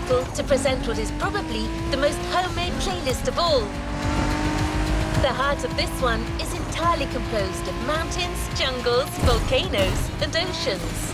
vehicle to present what is probably the most homemade playlist of all. The heart of this one is entirely composed of mountains, jungles, volcanoes, and oceans.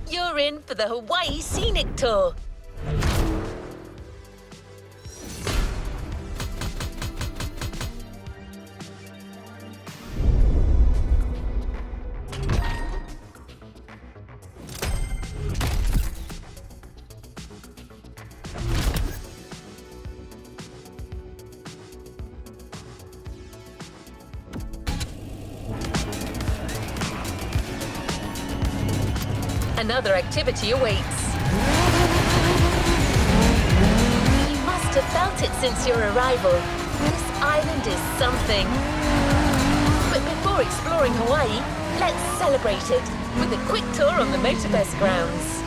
You're in for the Hawaii Scenic Tour. Another activity awaits. You must have felt it since your arrival. This island is something. But before exploring Hawaii, let's celebrate it with a quick tour on the Motorfest grounds.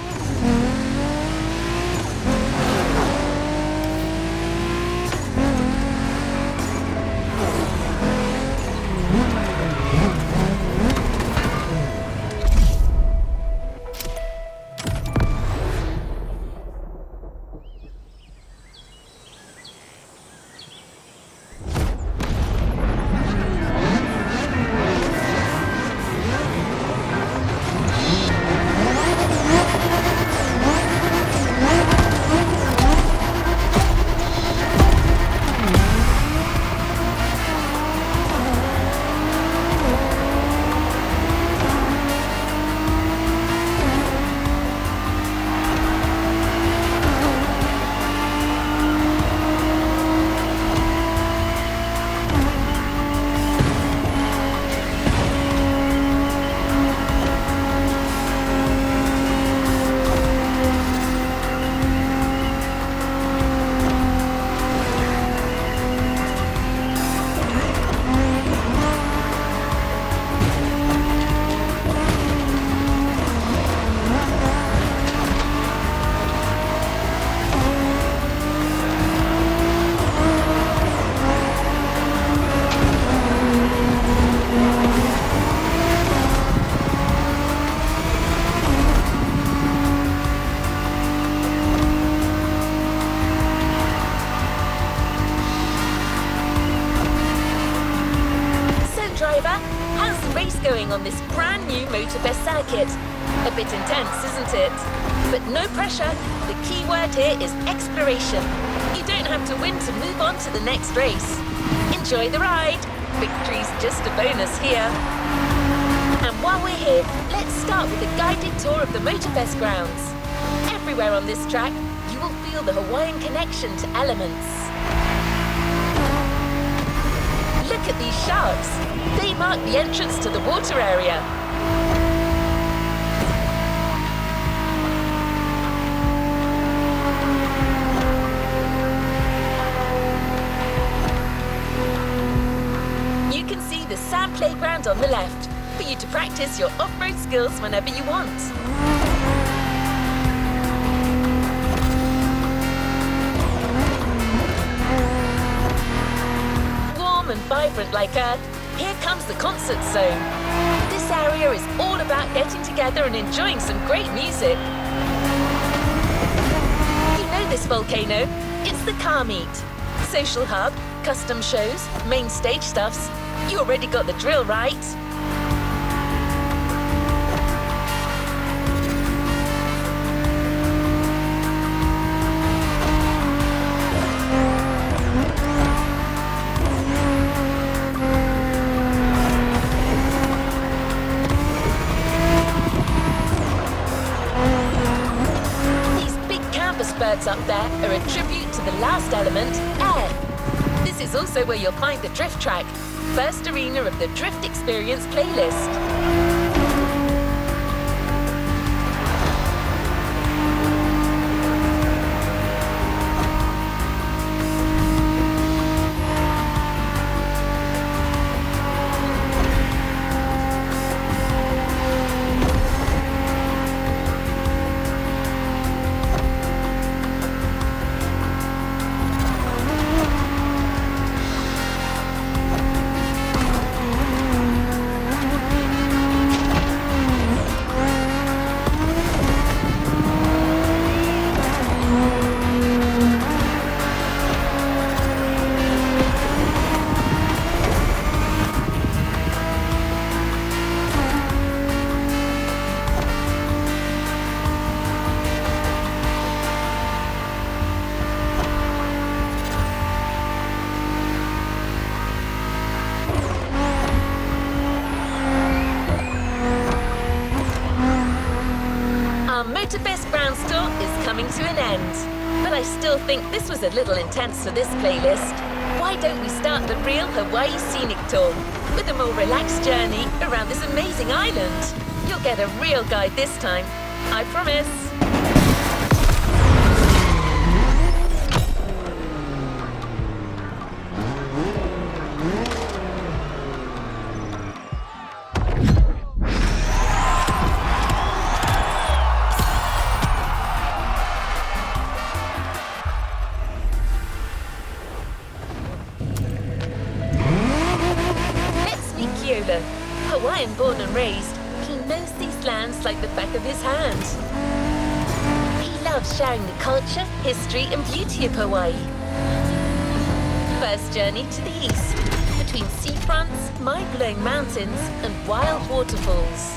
Going on this brand new Motorfest circuit. A bit intense, isn't it? But no pressure. The key word here is exploration. You don't have to win to move on to the next race. Enjoy the ride. Victory's just a bonus here. And while we're here, let's start with a guided tour of the Motorfest grounds. Everywhere on this track, you will feel the Hawaiian connection to elements. Look at these sharks. They mark the entrance to the water area. You can see the sand playground on the left for you to practice your off-road skills whenever you want. And vibrant like Earth, here comes the concert zone. This area is all about getting together and enjoying some great music. You know this volcano? It's the car meet. Social hub, custom shows, main stage stuffs. You already got the drill, right? words up there are a tribute to the last element, air. This is also where you'll find the drift track, first arena of the Drift Experience playlist. MotorFest Ground Store is coming to an end, but I still think this was a little intense for this playlist. Why don't we start the real Hawaii Scenic Tour with a more relaxed journey around this amazing island? You'll get a real guide this time, I promise. Hawaiian born and raised, he knows these lands like the back of his hand. He loves sharing the culture, history and beauty of Hawaii. First journey to the east, between seafronts, mind-blowing mountains and wild waterfalls.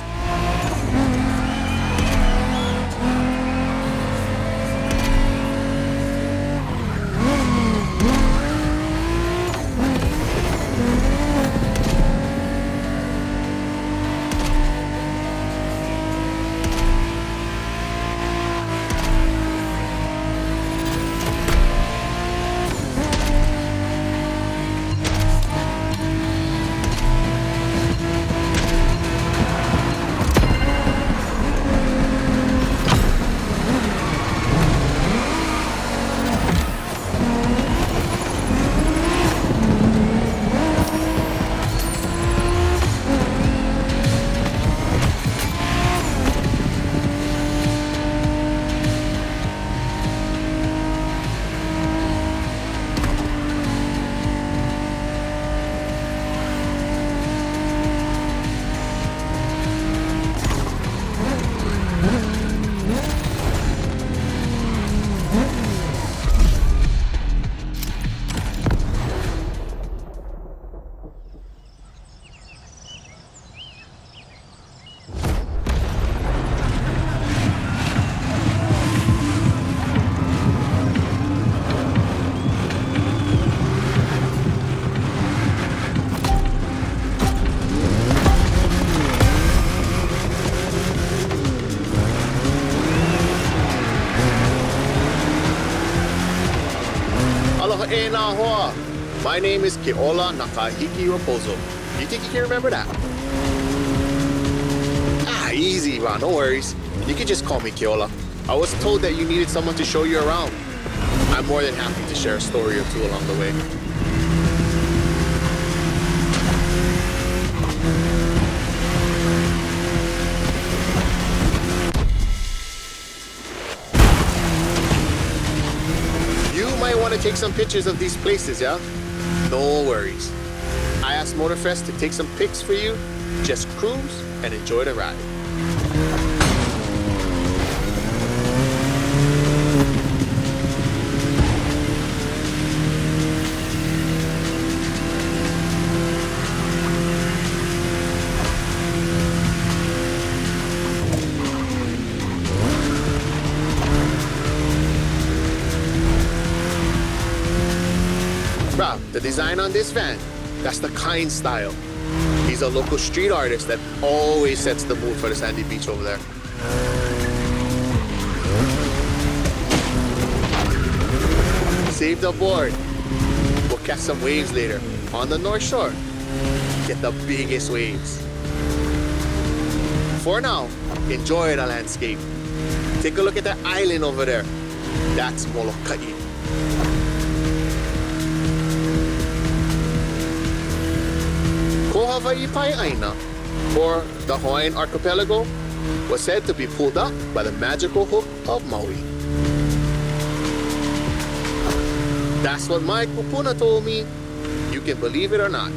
My name is Keola Nakahiki Raposo. You think you can remember that? Easy, man, no worries. You can just call me Keola. I was told that you needed someone to show you around. I'm more than happy to share a story or two along the way. You might want to take some pictures of these places, yeah? No worries. I asked MotorFest to take some pics for you. Just cruise and enjoy the ride. The design on this van, that's the Kind style. He's a local street artist that always sets the mood for the sandy beach over there. Save the board. We'll catch some waves later on the North Shore. Get the biggest waves. For now, enjoy the landscape. Take a look at that island over there. That's Molokai. Ko Hawaii Pai'aina, or the Hawaiian archipelago, was said to be pulled up by the magical hook of Maui. That's what my kupuna told me. You can believe it or not.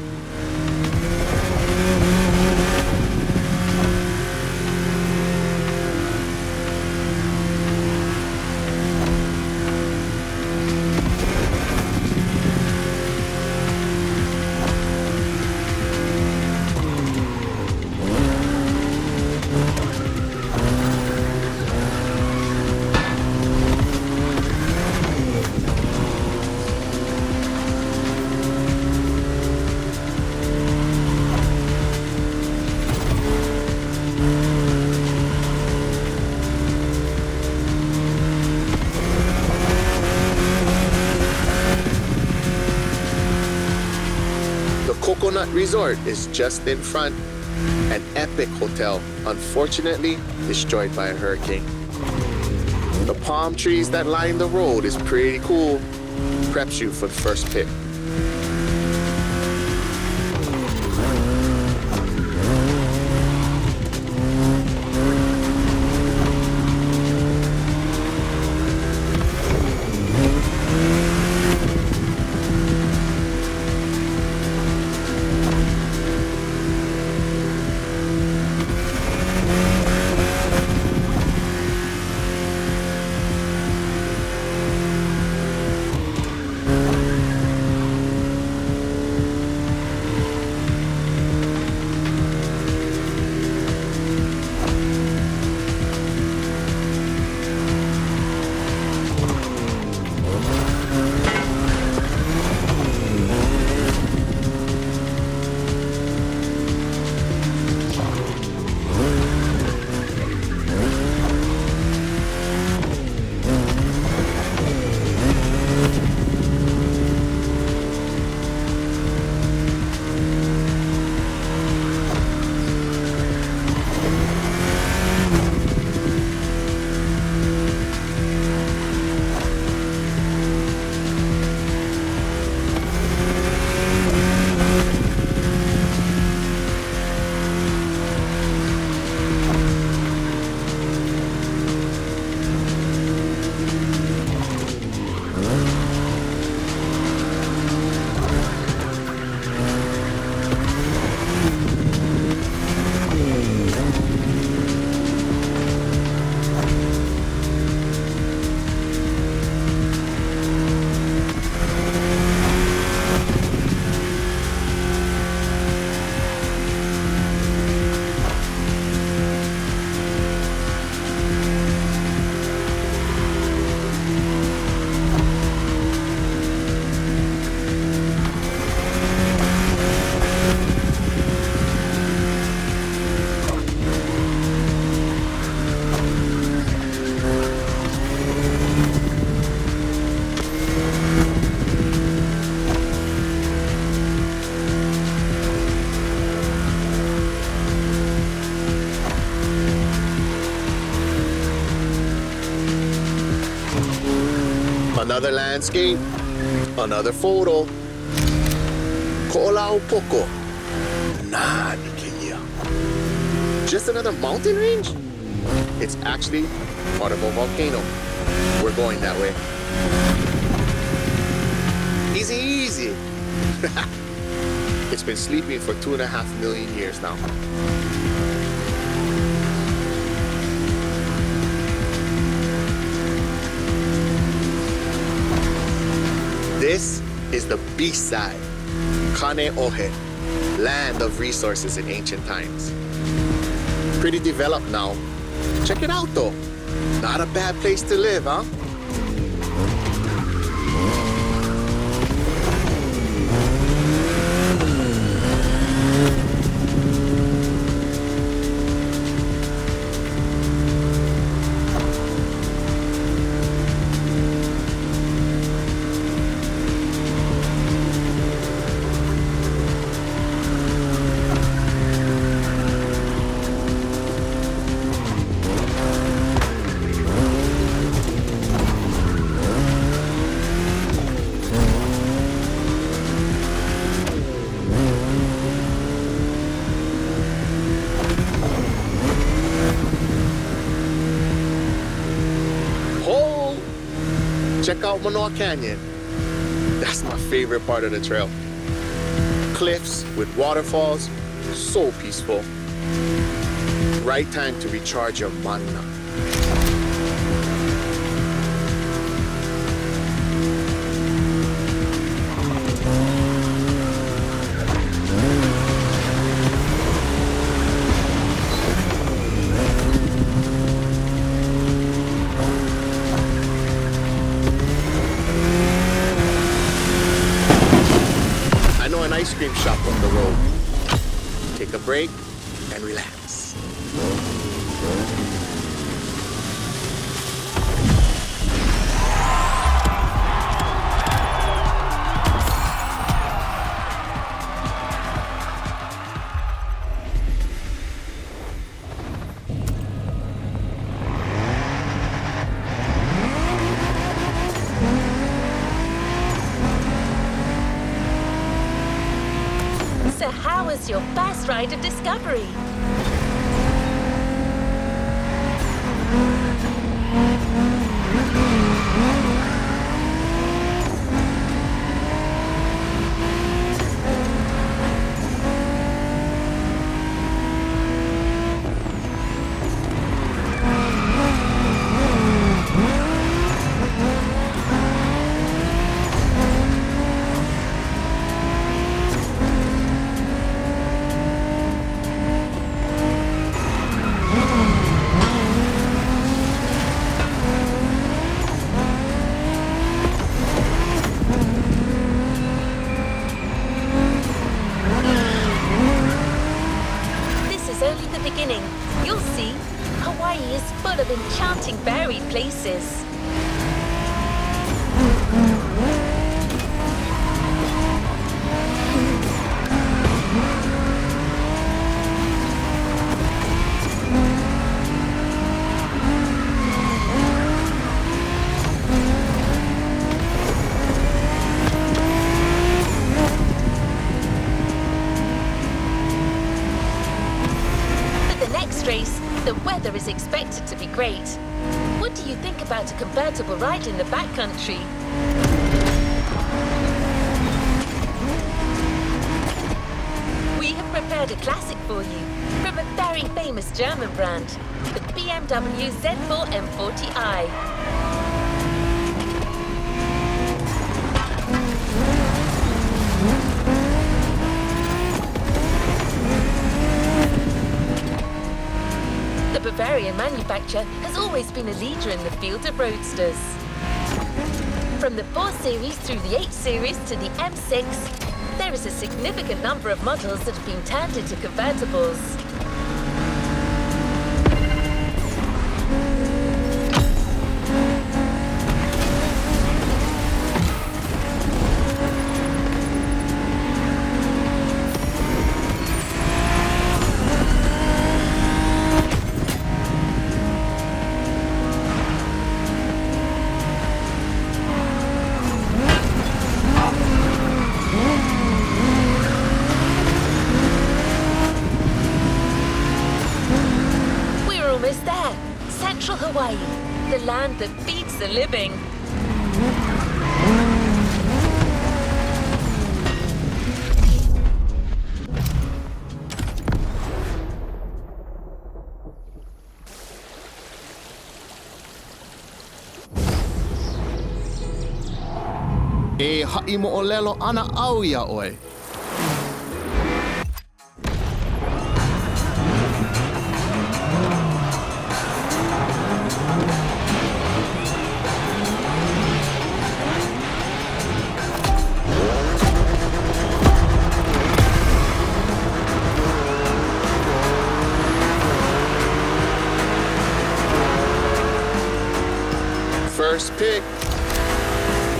Coconut Resort is just in front. An epic hotel, unfortunately destroyed by a hurricane. The palm trees that line the road is pretty cool. Preps you for the first pick. Another landscape, another photo. Ko'olau Poko. Nani Kenya. Just another mountain range? It's actually part of a volcano. We're going that way. Easy, easy. It's been sleeping for 2.5 million years now. This is the beast side, Kaneohe, land of resources in ancient times. Pretty developed now. Check it out though. Not a bad place to live, huh? Check out Manoa Canyon. That's my favorite part of the trail. Cliffs with waterfalls, so peaceful. Right time to recharge your mana. Ice cream shop on the road. Take a break and relax. So how was your first ride of discovery? Only the beginning. You'll see, Hawaii is full of enchanting buried places. Race, the weather is expected to be great. What do you think about a convertible ride in the backcountry? We have prepared a classic for you from a very famous German brand, the BMW Z4 M40i. The Bavarian manufacturer has always been a leader in the field of roadsters. From the 4 Series through the 8 Series to the M6, there is a significant number of models that have been turned into convertibles. Central Hawaii, the land that feeds the living. E ha'i mo'olelo ana au ia oe. First pick,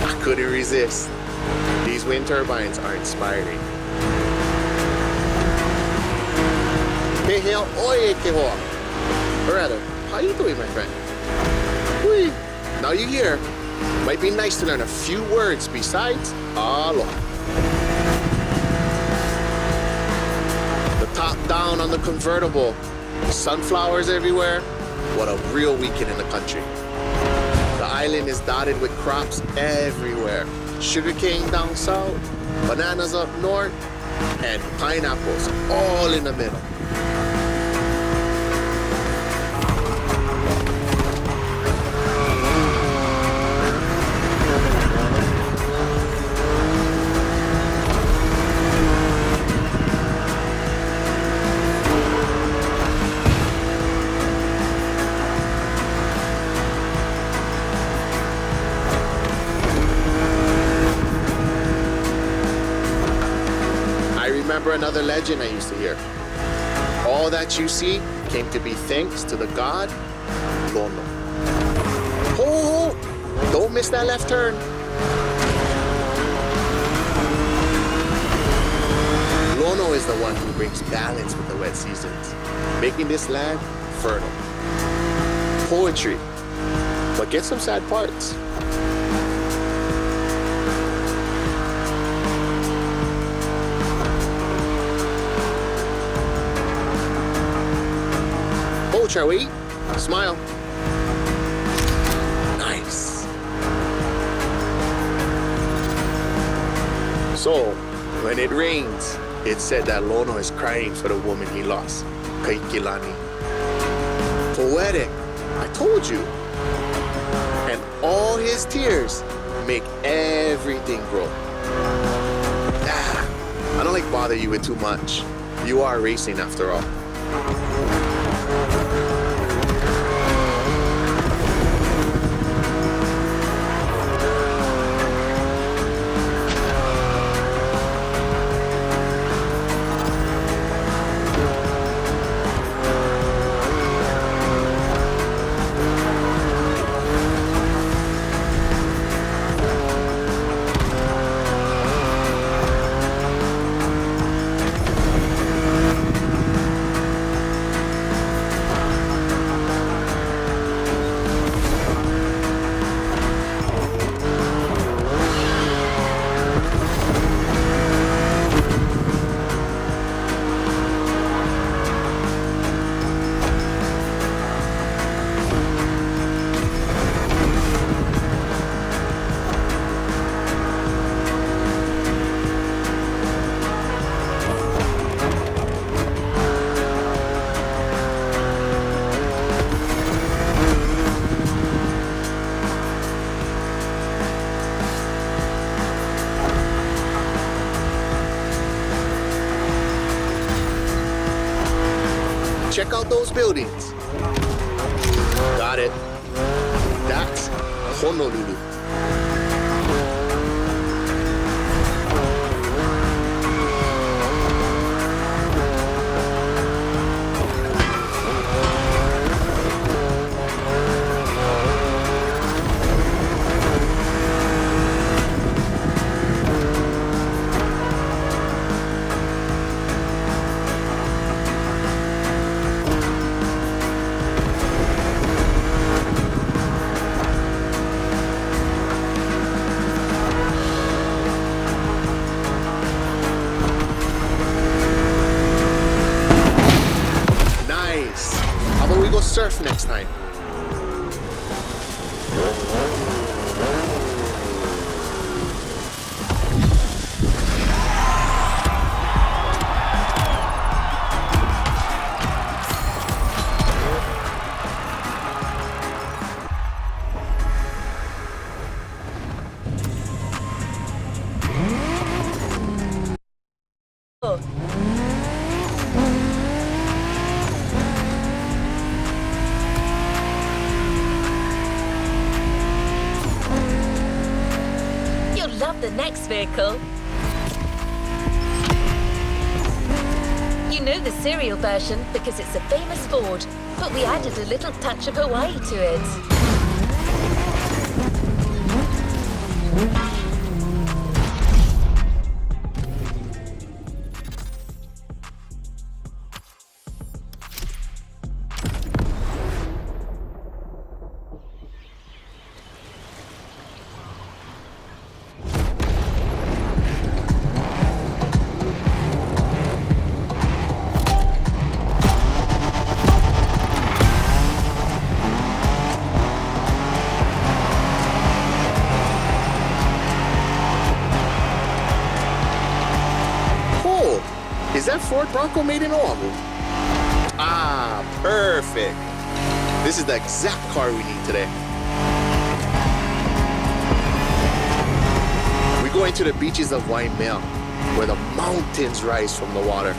I couldn't resist. These wind turbines are inspiring. Peheo oe ke hoa. Or rather, how you doing, my friend? Whee. Now you're here. Might be nice to learn a few words besides aloha. The top down on the convertible. Sunflowers everywhere. What a real weekend in the country. The island is dotted with crops everywhere. Sugarcane down south, bananas up north, and pineapples all in the middle. Remember another legend I used to hear. All that you see came to be thanks to the god Lono. Oh, don't miss that left turn. Lono is the one who brings balance with the wet seasons, making this land fertile. Poetry, but get some sad parts. Shall we? Smile. Nice. So, when it rains, it's said that Lono is crying for the woman he lost, Kaikilani. Poetic, I told you. And all his tears make everything grow. I don't like bother you with too much. You are racing after all. Check out those buildings. Got it. That's Honolulu. Surf next time. Love the next vehicle. You know the serial version because it's a famous Ford, but we added a little touch of Hawaii to it. Is that Ford Bronco made in Oahu? Ah, perfect. This is the exact car we need today. We're going to the beaches of Waimea, where the mountains rise from the water.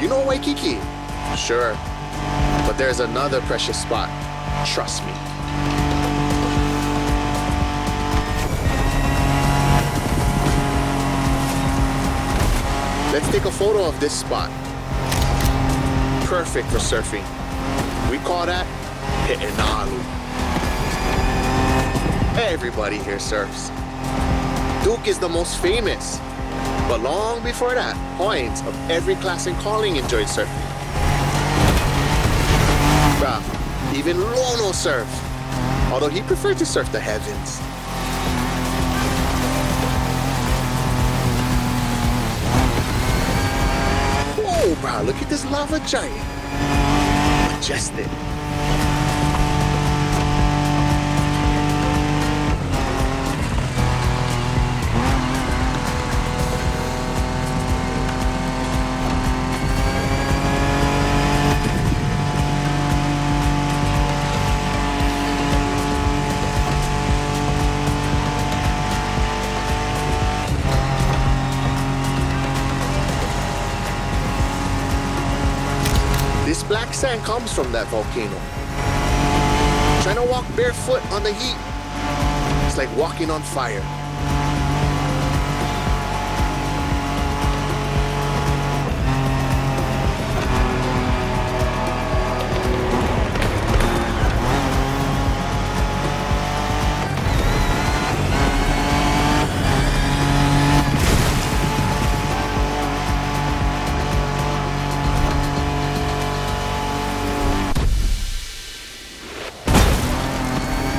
You know Waikiki? Sure, but there's another precious spot. Trust me. Let's take a photo of this spot. Perfect for surfing. We call that Pe'enalu. Everybody here surfs. Duke is the most famous. But long before that, points of every class and calling enjoyed surfing. Bruh, even Lono surfed, although he preferred to surf the heavens. Oh, bro, look at this lava giant. Majestic. This black sand comes from that volcano. Trying to walk barefoot on the heat, it's like walking on fire.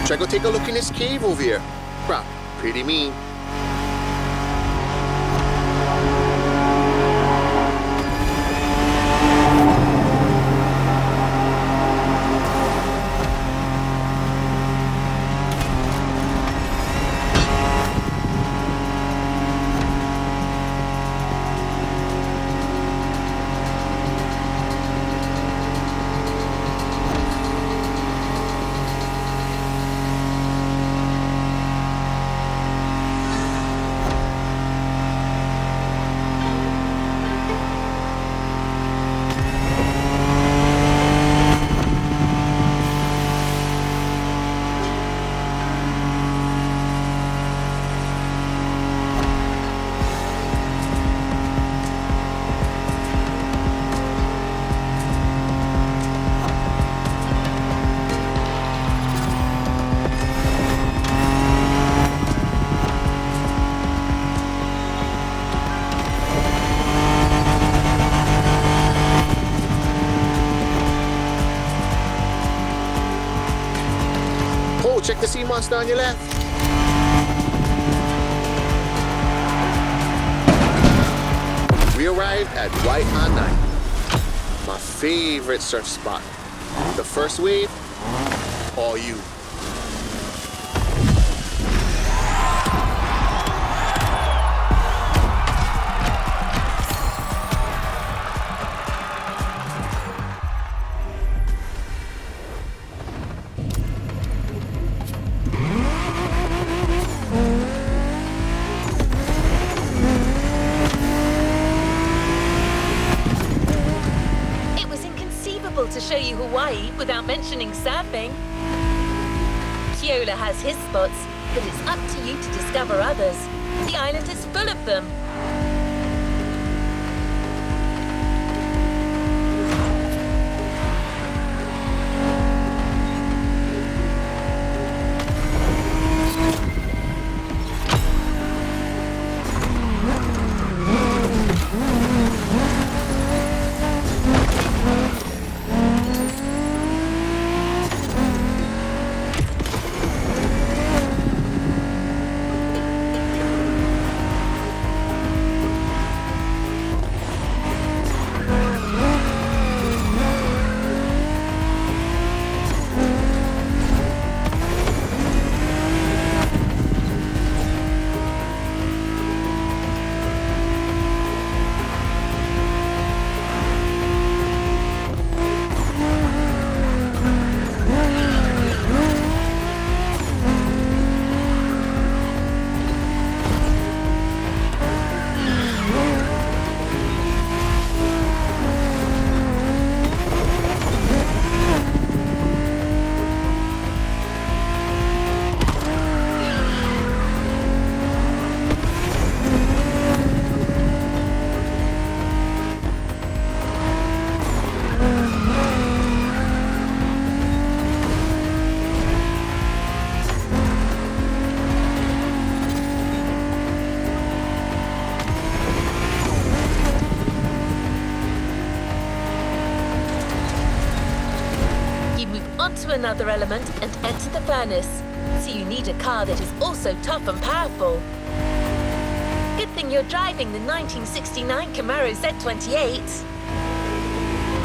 Try go take a look in this cave over here. Bruh, pretty mean. Oh, check the sea monster on your left. We arrived at Waianae, my favorite surf spot. The first wave, all you. To show you Hawaii without mentioning surfing. Keola has his spots, but it's up to you to discover others. The island is full of them. another element and enter the furnace. So you need a car that is also tough and powerful. Good thing you're driving the 1969 Camaro Z28.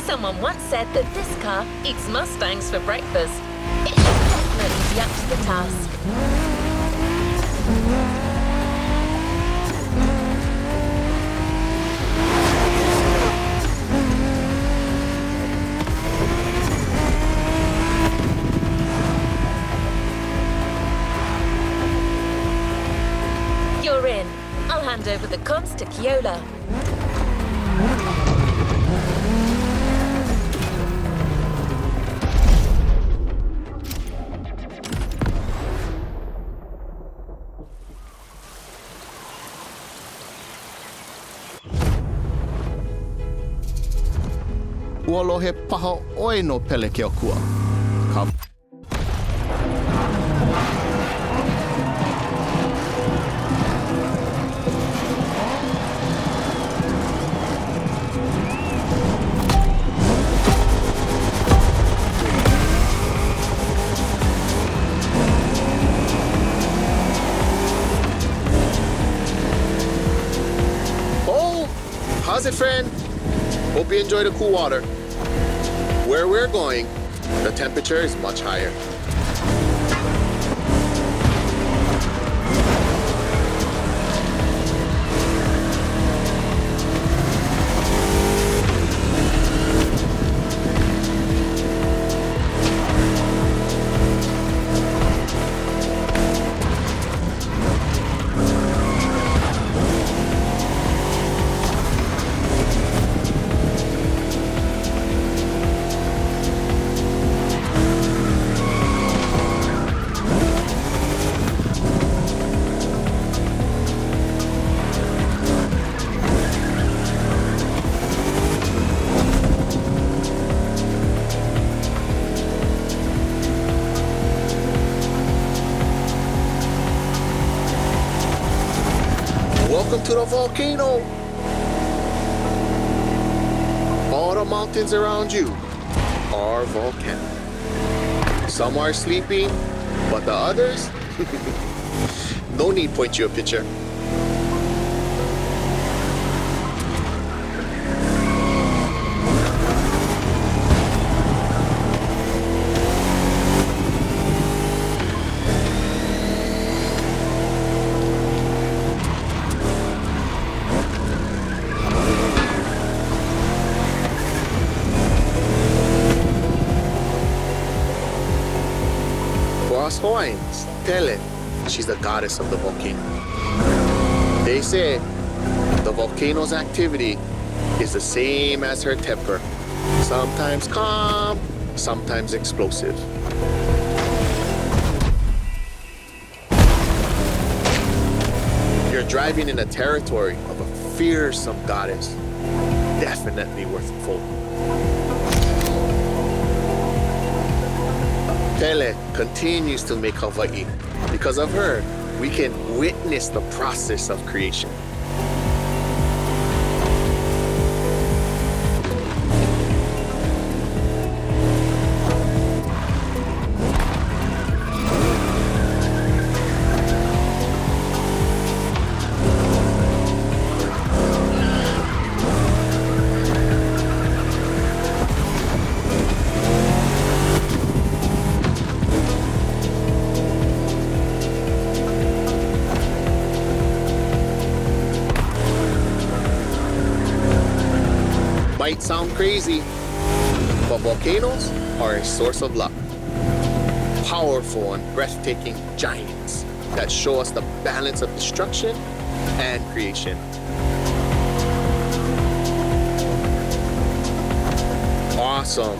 Someone once said that this car eats Mustangs for breakfast. It should definitely be up to the task. You're in. I'll hand over the comms to Kiola. Uolo he paha oi no pele ke o kua. Ka Oh, how's it, friend? Hope you enjoy the cool water. Where we're going, the temperature is much higher. Welcome to the volcano. All the mountains around you are volcanic. Some are sleeping, but the others, no need point you a picture. Coins, tell it, she's the goddess of the volcano. They say the volcano's activity is the same as her temper. Sometimes calm, sometimes explosive. You're driving in a territory of a fearsome goddess. Definitely worth a fold. Pele continues to make Hawaii. Because of her, we can witness the process of creation. Might sound crazy, but volcanoes are a source of luck. Powerful and breathtaking giants that show us the balance of destruction and creation. Awesome.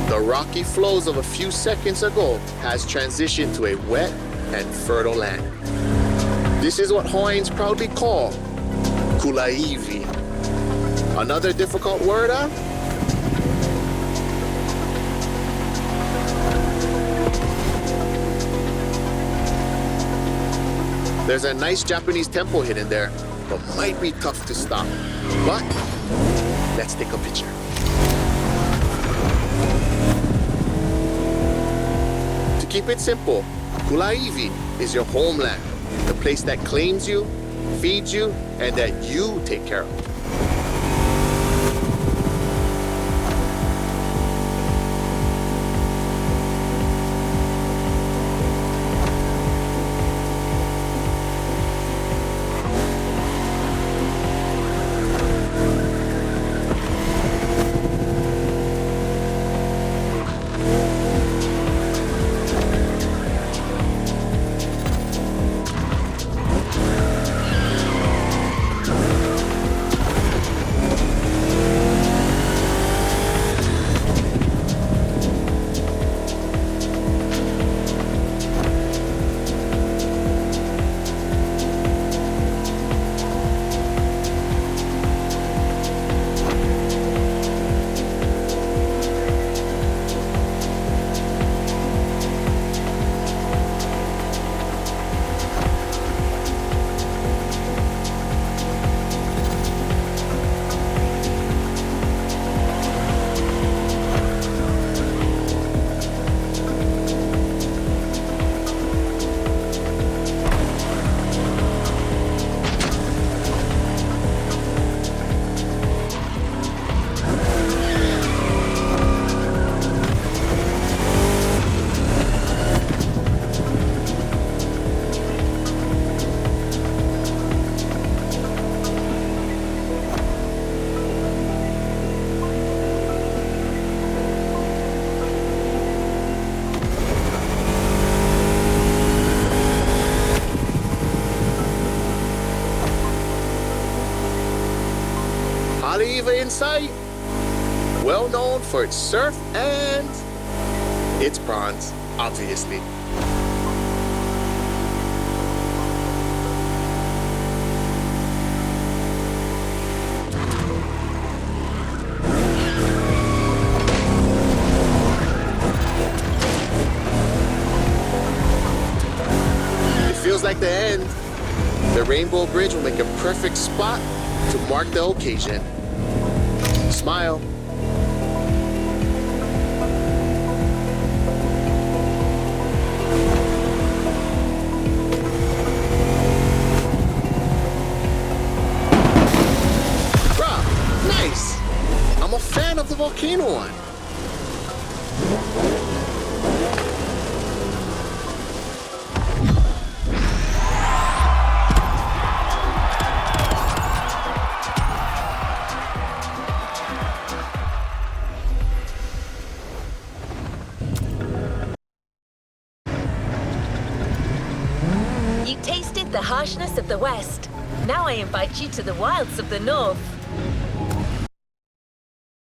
The rocky flows of a few seconds ago has transitioned to a wet and fertile land. This is what Hawaiians proudly call Kulaivi. Another difficult word, huh? There's a nice Japanese temple hidden there, but might be tough to stop. But let's take a picture. keep it simple, Kulaivi is your homeland, the place that claims you, feeds you, and that you take care of. Haleiwa in sight, well known for its surf and its prawns, obviously. It feels like the end. The Rainbow Bridge will make a perfect spot to mark the occasion. Smile. Bruh, nice. I'm a fan of the volcano one. You tasted the harshness of the West. Now I invite you to the wilds of the North.